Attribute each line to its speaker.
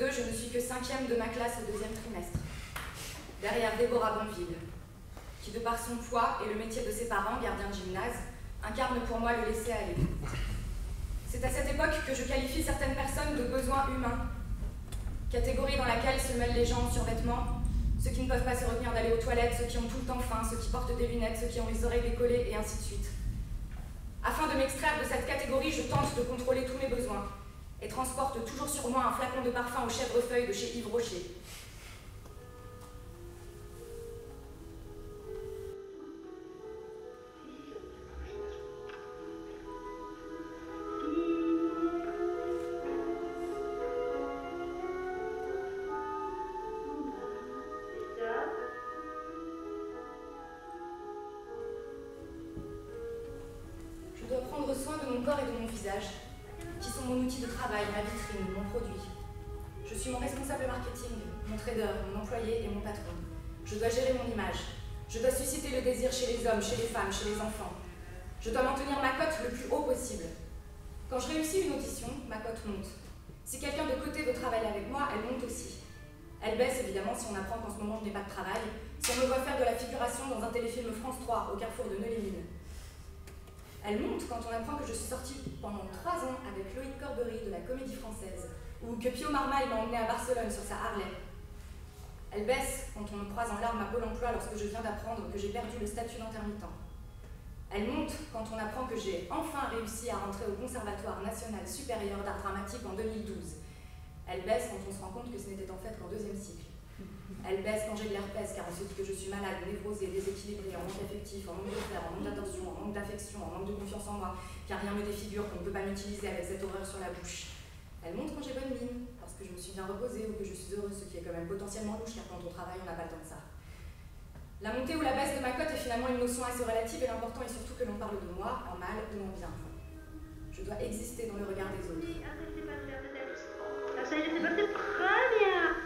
Speaker 1: 2022, je ne suis que 5e de ma classe au 2e trimestre. Derrière Déborah Bonville, qui de par son poids et le métier de ses parents, gardien de gymnase, incarne pour moi le laisser-aller. C'est à cette époque que je qualifie certaines personnes de besoins humains, catégorie dans laquelle se mêlent les gens en survêtement, ceux qui ne peuvent pas se retenir d'aller aux toilettes, ceux qui ont tout le temps faim, ceux qui portent des lunettes, ceux qui ont les oreilles décollées, et ainsi de suite. Afin de m'extraire de cette catégorie, je tente de contrôler tous mes besoins et transporte toujours sur moi un flacon de parfum au chèvrefeuille de chez Yves Rocher. Je dois prendre soin de mon corps et de mon visage, qui sont mon outil de travail, ma vitrine, mon produit. Je suis mon responsable marketing, mon trader, mon employé et mon patron. Je dois gérer mon image. Je dois susciter le désir chez les hommes, chez les femmes, chez les enfants. Je dois maintenir ma cote le plus haut possible. Quand je réussis une audition, ma cote monte. Si quelqu'un de côté veut travailler avec moi, elle monte aussi. Elle baisse évidemment si on apprend qu'en ce moment je n'ai pas de travail, si on me voit faire de la figuration dans un téléfilm France 3 au carrefour de Neuilly-Mines. Elle monte quand on apprend que je suis sortie pendant 3 ans avec Loïc Corbery de la Comédie Française, ou que Pio Marmaille m'a emmenée à Barcelone sur sa Harley. Elle baisse quand on me croise en larmes à Pôle emploi lorsque je viens d'apprendre que j'ai perdu le statut d'intermittent. Elle monte quand on apprend que j'ai enfin réussi à rentrer au Conservatoire national supérieur d'art dramatique en 2012. Elle baisse quand on se rend compte que ce n'était en fait qu'en 2e cycle. Elle baisse quand j'ai de l'herpès, car on se dit que je suis malade, névrosée, déséquilibrée, en manque affectif, en manque de fer, en manque d'attention, en manque d'affection, en manque de confiance en moi, car rien me défigure qu'on ne peut pas m'utiliser avec cette horreur sur la bouche. Elle monte quand j'ai bonne mine, parce que je me suis bien reposée ou que je suis heureuse, ce qui est quand même potentiellement louche, car quand on travaille, on n'a pas le temps de ça. La montée ou la baisse de ma cote est finalement une notion assez relative, et l'important est surtout que l'on parle de moi, en mal ou en bien. Je dois exister dans le regard des autres.
Speaker 2: Ça, je sais pas faire, peut-être. Ça, je sais pas faire très bien.